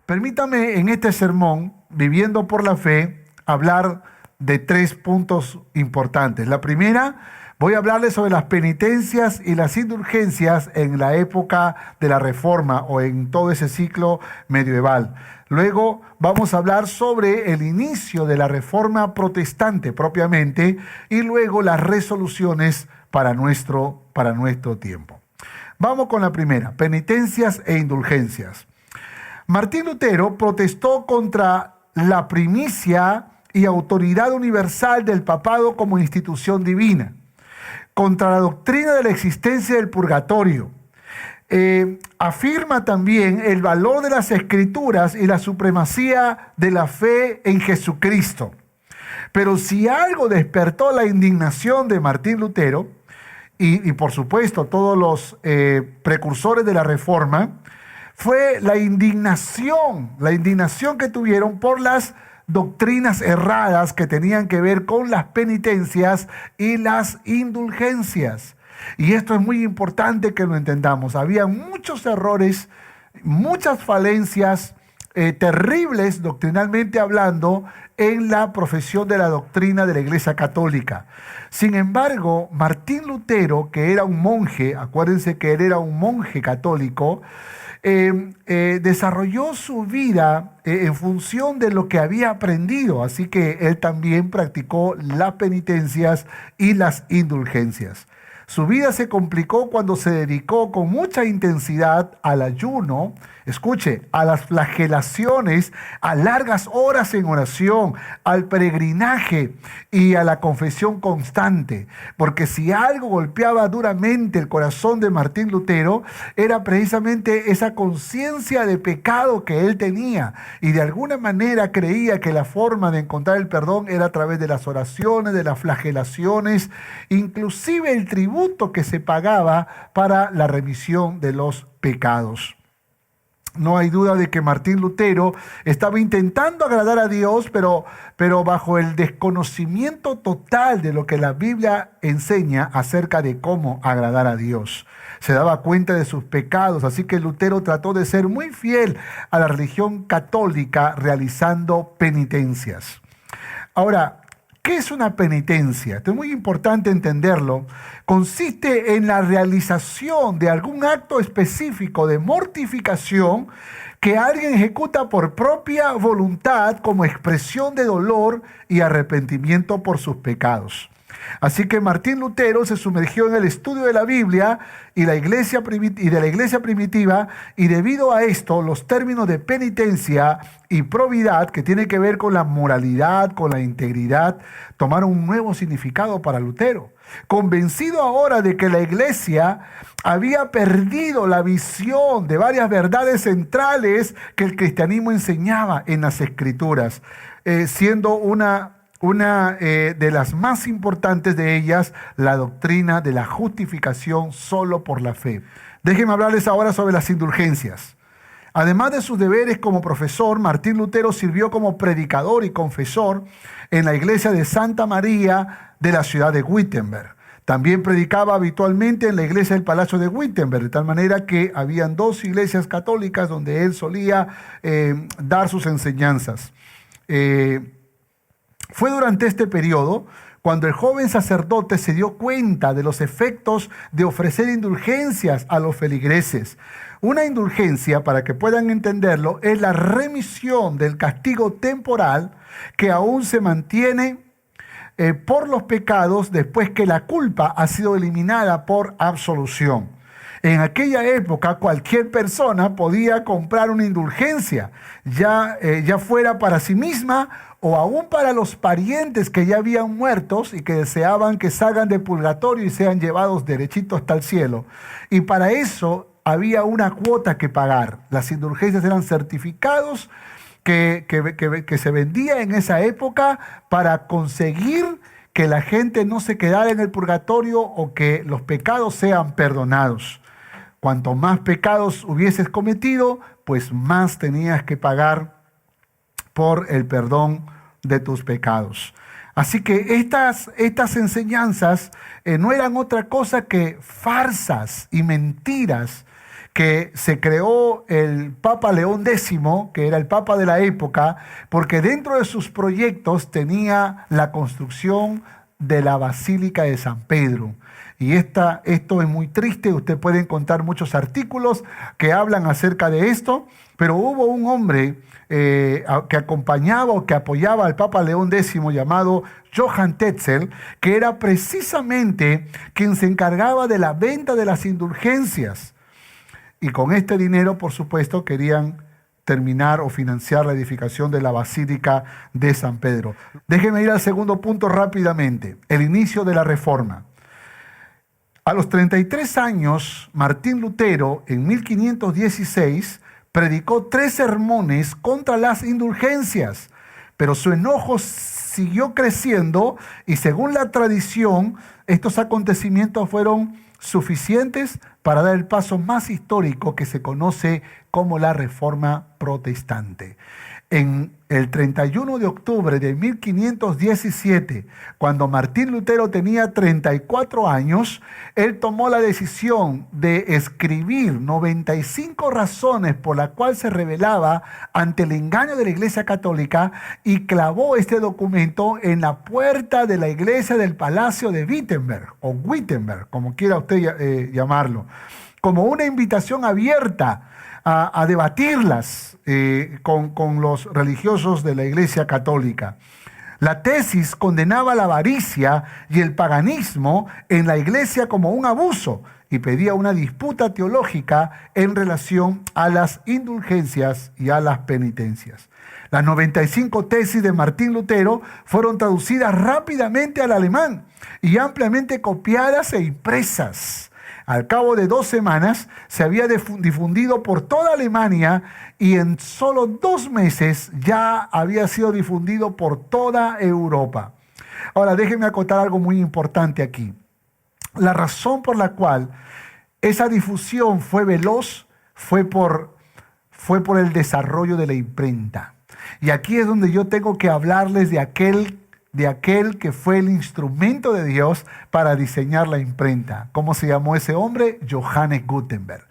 Permítame en este sermón, Viviendo por la Fe, hablar de 3 puntos importantes. La primera, voy a hablarles sobre las penitencias y las indulgencias en la época de la Reforma o en todo ese ciclo medieval. Luego vamos a hablar sobre el inicio de la Reforma protestante propiamente y luego las resoluciones para nuestro tiempo. Vamos con la primera, penitencias e indulgencias. Martín Lutero protestó contra la primicia y autoridad universal del papado como institución divina, contra la doctrina de la existencia del purgatorio. Afirma también el valor de las Escrituras y la supremacía de la fe en Jesucristo. Pero si algo despertó la indignación de Martín Lutero, y por supuesto todos los precursores de la Reforma, fue la indignación que tuvieron por las doctrinas erradas que tenían que ver con las penitencias y las indulgencias. Y esto es muy importante que lo entendamos. Había muchos errores, muchas falencias terribles doctrinalmente hablando en la profesión de la doctrina de la Iglesia Católica. Sin embargo, Martín Lutero, que era un monje, acuérdense que él era un monje católico, desarrolló su vida en función de lo que había aprendido, así que él también practicó las penitencias y las indulgencias. Su vida se complicó cuando se dedicó con mucha intensidad al ayuno, escuche, a las flagelaciones, a largas horas en oración, al peregrinaje y a la confesión constante. Porque si algo golpeaba duramente el corazón de Martín Lutero, era precisamente esa conciencia de pecado que él tenía. Y de alguna manera creía que la forma de encontrar el perdón era a través de las oraciones, de las flagelaciones, inclusive el tributo que se pagaba para la remisión de los pecados. No hay duda de que Martín Lutero estaba intentando agradar a Dios, pero bajo el desconocimiento total de lo que la Biblia enseña acerca de cómo agradar a Dios. Se daba cuenta de sus pecados, así que Lutero trató de ser muy fiel a la religión católica realizando penitencias. Ahora, ¿qué es una penitencia? Esto es muy importante entenderlo. Consiste en la realización de algún acto específico de mortificación que alguien ejecuta por propia voluntad como expresión de dolor y arrepentimiento por sus pecados. Así que Martín Lutero se sumergió en el estudio de la Biblia y de la iglesia primitiva, y debido a esto los términos de penitencia y probidad, que tiene que ver con la moralidad, con la integridad, tomaron un nuevo significado para Lutero. Convencido ahora de que la iglesia había perdido la visión de varias verdades centrales que el cristianismo enseñaba en las Escrituras, siendo una de las más importantes de ellas, la doctrina de la justificación solo por la fe. Déjenme hablarles ahora sobre las indulgencias. Además de sus deberes como profesor, Martín Lutero sirvió como predicador y confesor en la iglesia de Santa María de la ciudad de Wittenberg. También predicaba habitualmente en la iglesia del Palacio de Wittenberg, de tal manera que habían 2 iglesias católicas donde él solía dar sus enseñanzas. Fue durante este periodo cuando el joven sacerdote se dio cuenta de los efectos de ofrecer indulgencias a los feligreses. Una indulgencia, para que puedan entenderlo, es la remisión del castigo temporal que aún se mantiene por los pecados después que la culpa ha sido eliminada por absolución. En aquella época cualquier persona podía comprar una indulgencia, ya fuera para sí misma o aún para los parientes que ya habían muertos y que deseaban que salgan del purgatorio y sean llevados derechito hasta el cielo. Y para eso había una cuota que pagar. Las indulgencias eran certificados que se vendía en esa época para conseguir que la gente no se quedara en el purgatorio o que los pecados sean perdonados. Cuanto más pecados hubieses cometido, pues más tenías que pagar por el perdón de tus pecados. Así que estas enseñanzas no eran otra cosa que farsas y mentiras que se creó el Papa León X, que era el Papa de la época, porque dentro de sus proyectos tenía la construcción de la Basílica de San Pedro. Y esto es muy triste, usted puede encontrar muchos artículos que hablan acerca de esto, pero hubo un hombre que acompañaba o que apoyaba al Papa León X llamado Johann Tetzel, que era precisamente quien se encargaba de la venta de las indulgencias. Y con este dinero, por supuesto, querían terminar o financiar la edificación de la Basílica de San Pedro. Déjeme ir al segundo punto rápidamente, el inicio de la Reforma. A los 33 años, Martín Lutero, en 1516, predicó 3 sermones contra las indulgencias, pero su enojo siguió creciendo y según la tradición, estos acontecimientos fueron suficientes para dar el paso más histórico que se conoce como la Reforma Protestante. En el 31 de octubre de 1517, cuando Martín Lutero tenía 34 años, él tomó la decisión de escribir 95 razones por las cuales se rebelaba ante el engaño de la Iglesia Católica y clavó este documento en la puerta de la iglesia del Palacio de Wittenberg, o Wittenberg, como quiera usted llamarlo, como una invitación abierta a debatirlas con los religiosos de la Iglesia Católica. La tesis condenaba la avaricia y el paganismo en la Iglesia como un abuso y pedía una disputa teológica en relación a las indulgencias y a las penitencias. Las 95 tesis de Martín Lutero fueron traducidas rápidamente al alemán y ampliamente copiadas e impresas. Al cabo de 2 semanas se había difundido por toda Alemania y en solo 2 meses ya había sido difundido por toda Europa. Ahora, déjenme acotar algo muy importante aquí. La razón por la cual esa difusión fue veloz fue por el desarrollo de la imprenta. Y aquí es donde yo tengo que hablarles de aquel que fue el instrumento de Dios para diseñar la imprenta. ¿Cómo se llamó ese hombre? Johannes Gutenberg.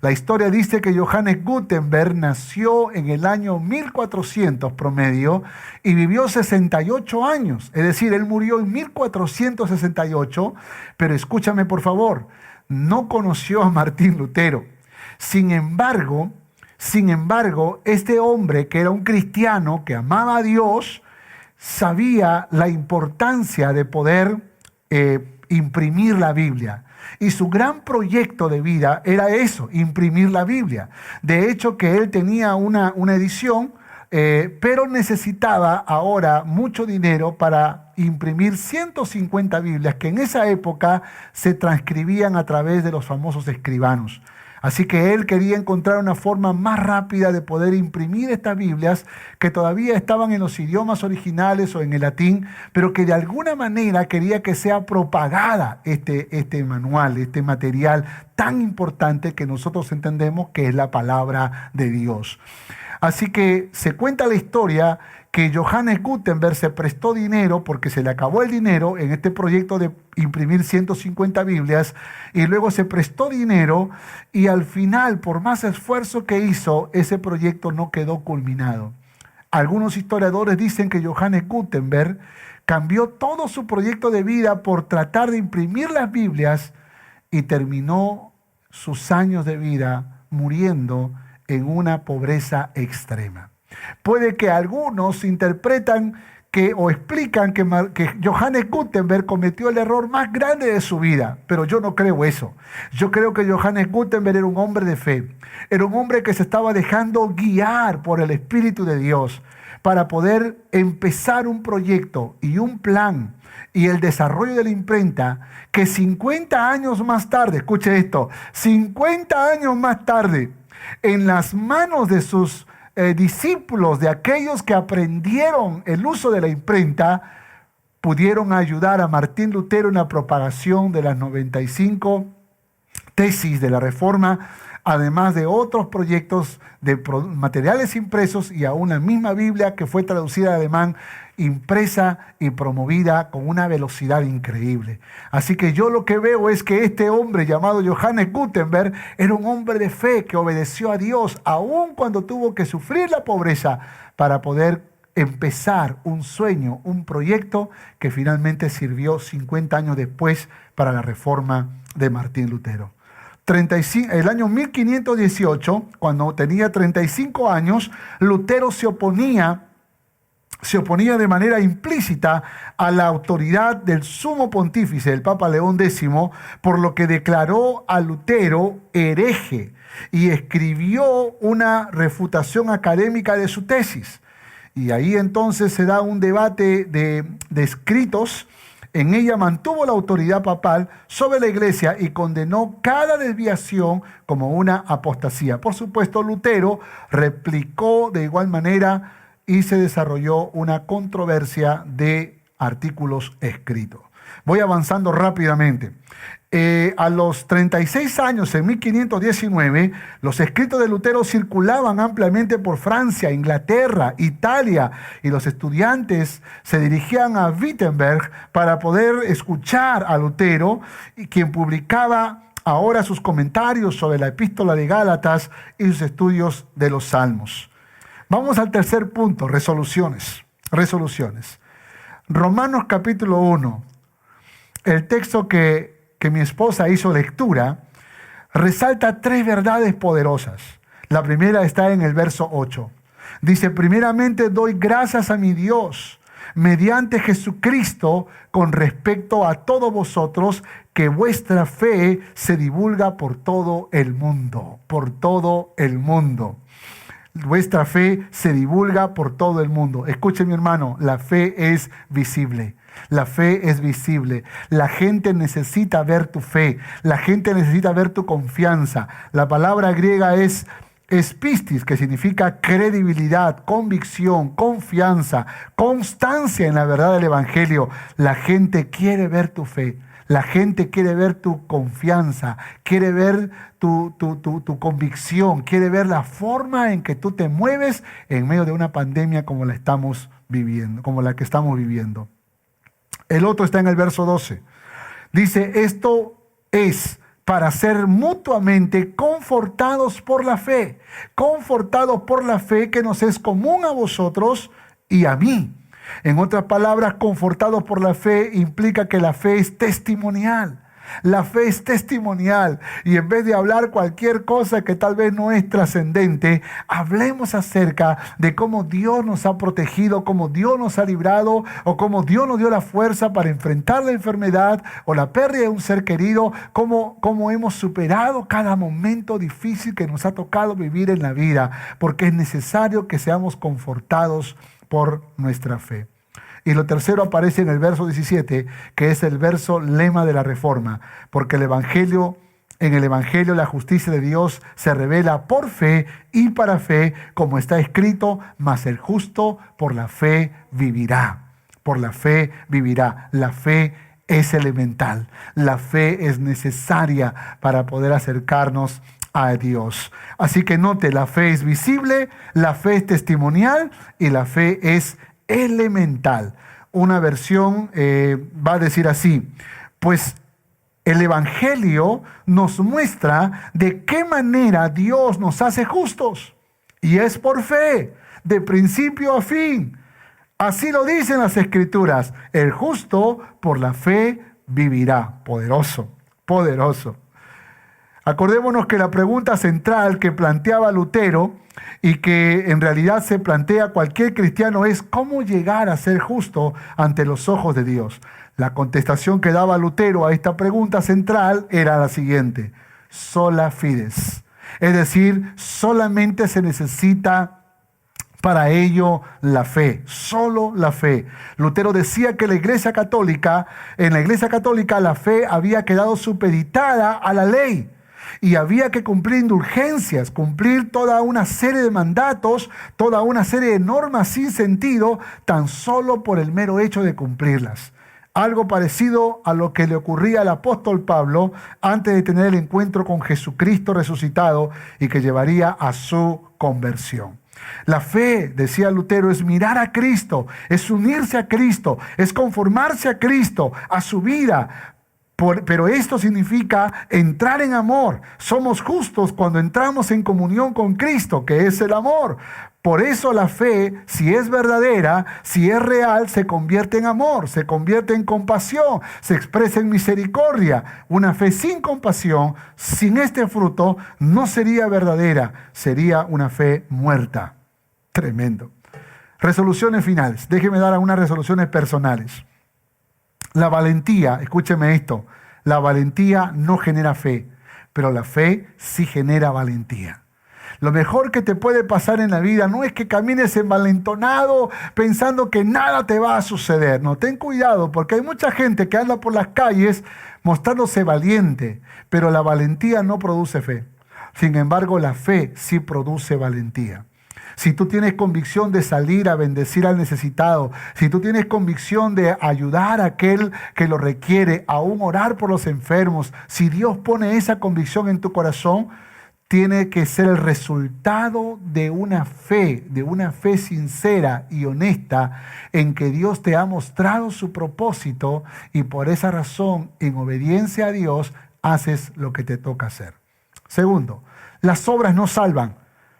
La historia dice que Johannes Gutenberg nació en el año 1400 promedio y vivió 68 años. Es decir, él murió en 1468, pero escúchame por favor, no conoció a Martín Lutero. Sin embargo, este hombre que era un cristiano que amaba a Dios, sabía la importancia de poder imprimir la Biblia. Y su gran proyecto de vida era eso, imprimir la Biblia. De hecho, que él tenía una edición, pero necesitaba ahora mucho dinero para imprimir 150 Biblias que en esa época se transcribían a través de los famosos escribanos. Así que él quería encontrar una forma más rápida de poder imprimir estas Biblias que todavía estaban en los idiomas originales o en el latín, pero que de alguna manera quería que sea propagada este manual, este material tan importante que nosotros entendemos que es la palabra de Dios. Así que se cuenta la historia que Johannes Gutenberg se prestó dinero porque se le acabó el dinero en este proyecto de imprimir 150 Biblias y luego se prestó dinero y al final, por más esfuerzo que hizo, ese proyecto no quedó culminado. Algunos historiadores dicen que Johannes Gutenberg cambió todo su proyecto de vida por tratar de imprimir las Biblias y terminó sus años de vida muriendo en una pobreza extrema. Puede que algunos interpretan o explican que Johannes Gutenberg cometió el error más grande de su vida, pero yo no creo eso. Yo creo que Johannes Gutenberg era un hombre de fe, era un hombre que se estaba dejando guiar por el Espíritu de Dios para poder empezar un proyecto y un plan y el desarrollo de la imprenta que 50 años más tarde, escuche esto, 50 años más tarde, en las manos de sus discípulos, de aquellos que aprendieron el uso de la imprenta, pudieron ayudar a Martín Lutero en la propagación de las 95 tesis de la Reforma además de otros proyectos de materiales impresos y aún la misma Biblia que fue traducida al alemán, impresa y promovida con una velocidad increíble. Así que yo lo que veo es que este hombre llamado Johannes Gutenberg era un hombre de fe que obedeció a Dios aun cuando tuvo que sufrir la pobreza para poder empezar un sueño, un proyecto que finalmente sirvió 50 años después para la reforma de Martín Lutero. El año 1518, cuando tenía 35 años, Lutero se oponía de manera implícita a la autoridad del sumo pontífice, el Papa León X, por lo que declaró a Lutero hereje y escribió una refutación académica de su tesis. Y ahí entonces se da un debate de escritos. En ella mantuvo la autoridad papal sobre la iglesia y condenó cada desviación como una apostasía. Por supuesto, Lutero replicó de igual manera y se desarrolló una controversia de artículos escritos. Voy avanzando rápidamente. A los 36 años, en 1519, los escritos de Lutero circulaban ampliamente por Francia, Inglaterra, Italia, y los estudiantes se dirigían a Wittenberg para poder escuchar a Lutero, quien publicaba ahora sus comentarios sobre la epístola de Gálatas y sus estudios de los Salmos. Vamos al tercer punto, resoluciones. Romanos capítulo 1, el texto que mi esposa hizo lectura, resalta 3 verdades poderosas. La primera está en el verso 8. Dice, primeramente doy gracias a mi Dios, mediante Jesucristo, con respecto a todos vosotros, que vuestra fe se divulga por todo el mundo. Por todo el mundo. Vuestra fe se divulga por todo el mundo. Escuche, mi hermano, la fe es visible. La fe es visible. La gente necesita ver tu fe. La gente necesita ver tu confianza. La palabra griega es pistis, que significa credibilidad, convicción, confianza, constancia en la verdad del Evangelio. La gente quiere ver tu fe. La gente quiere ver tu confianza, quiere ver tu convicción, quiere ver la forma en que tú te mueves en medio de una pandemia como la estamos viviendo, como la que estamos viviendo. El otro está en el verso 12. Dice, esto es para ser mutuamente confortados por la fe que nos es común a vosotros y a mí. En otras palabras, confortados por la fe implica que la fe es testimonial. La fe es testimonial. Y en vez de hablar cualquier cosa que tal vez no es trascendente, hablemos acerca de cómo Dios nos ha protegido, cómo Dios nos ha librado, o cómo Dios nos dio la fuerza para enfrentar la enfermedad o la pérdida de un ser querido, cómo hemos superado cada momento difícil que nos ha tocado vivir en la vida, porque es necesario que seamos confortados por nuestra fe. Y lo tercero aparece en el verso 17, que es el verso lema de la Reforma, porque en el Evangelio la justicia de Dios se revela por fe y para fe, como está escrito, mas el justo por la fe vivirá. Por la fe vivirá. La fe es elemental. La fe es necesaria para poder acercarnos a Dios. Así que note, la fe es visible, la fe es testimonial y la fe es elemental. Una versión va a decir así, pues el Evangelio nos muestra de qué manera Dios nos hace justos, y es por fe, de principio a fin. Así lo dicen las Escrituras, el justo por la fe vivirá. Poderoso, poderoso. Acordémonos que la pregunta central que planteaba Lutero y que en realidad se plantea cualquier cristiano es ¿cómo llegar a ser justo ante los ojos de Dios? La contestación que daba Lutero a esta pregunta central era la siguiente: sola fides. Es decir, solamente se necesita para ello la fe, solo la fe. Lutero decía que en la Iglesia Católica la fe había quedado supeditada a la ley. Y había que cumplir indulgencias, cumplir toda una serie de mandatos, toda una serie de normas sin sentido, tan solo por el mero hecho de cumplirlas. algo parecido a lo que le ocurría al apóstol Pablo antes de tener el encuentro con Jesucristo resucitado y que llevaría a su conversión. La fe, decía Lutero, es mirar a Cristo, es unirse a Cristo, es conformarse a Cristo, a su vida. Pero esto significa entrar en amor. Somos justos cuando entramos en comunión con Cristo, que es el amor. Por eso la fe, si es verdadera, si es real, se convierte en amor, se convierte en compasión, se expresa en misericordia. Una fe sin compasión, sin este fruto, no sería verdadera, sería una fe muerta. Tremendo. Resoluciones finales. Déjeme dar algunas resoluciones personales. La valentía, escúcheme esto, la valentía no genera fe, pero la fe sí genera valentía. Lo mejor que te puede pasar en la vida no es que camines envalentonado pensando que nada te va a suceder. No, ten cuidado porque hay mucha gente que anda por las calles mostrándose valiente, pero la valentía no produce fe. Sin embargo, la fe sí produce valentía. Si tú tienes convicción de salir a bendecir al necesitado, si tú tienes convicción de ayudar a aquel que lo requiere, aún orar por los enfermos, si Dios pone esa convicción en tu corazón, tiene que ser el resultado de una fe sincera y honesta en que Dios te ha mostrado su propósito y por esa razón, en obediencia a Dios, haces lo que te toca hacer. Segundo, las obras no salvan,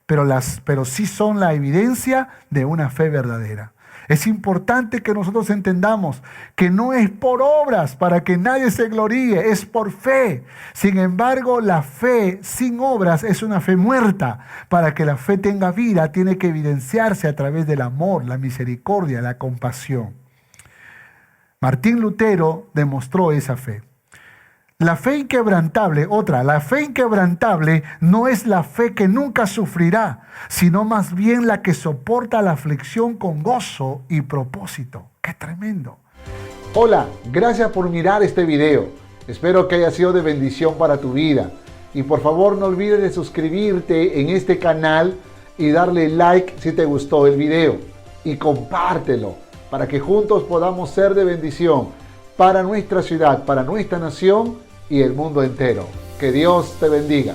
pero sí son la evidencia de una fe verdadera. Es importante que nosotros entendamos que no es por obras para que nadie se gloríe, es por fe. Sin embargo, la fe sin obras es una fe muerta. Para que la fe tenga vida, tiene que evidenciarse a través del amor, la misericordia, la compasión. Martín Lutero demostró esa fe. La fe inquebrantable no es la fe que nunca sufrirá, sino más bien la que soporta la aflicción con gozo y propósito. ¡Qué tremendo! Hola, gracias por mirar este video. Espero que haya sido de bendición para tu vida. Y por favor no olvides de suscribirte en este canal y darle like si te gustó el video. Y compártelo para que juntos podamos ser de bendición para nuestra ciudad, para nuestra nación y el mundo entero. Que Dios te bendiga.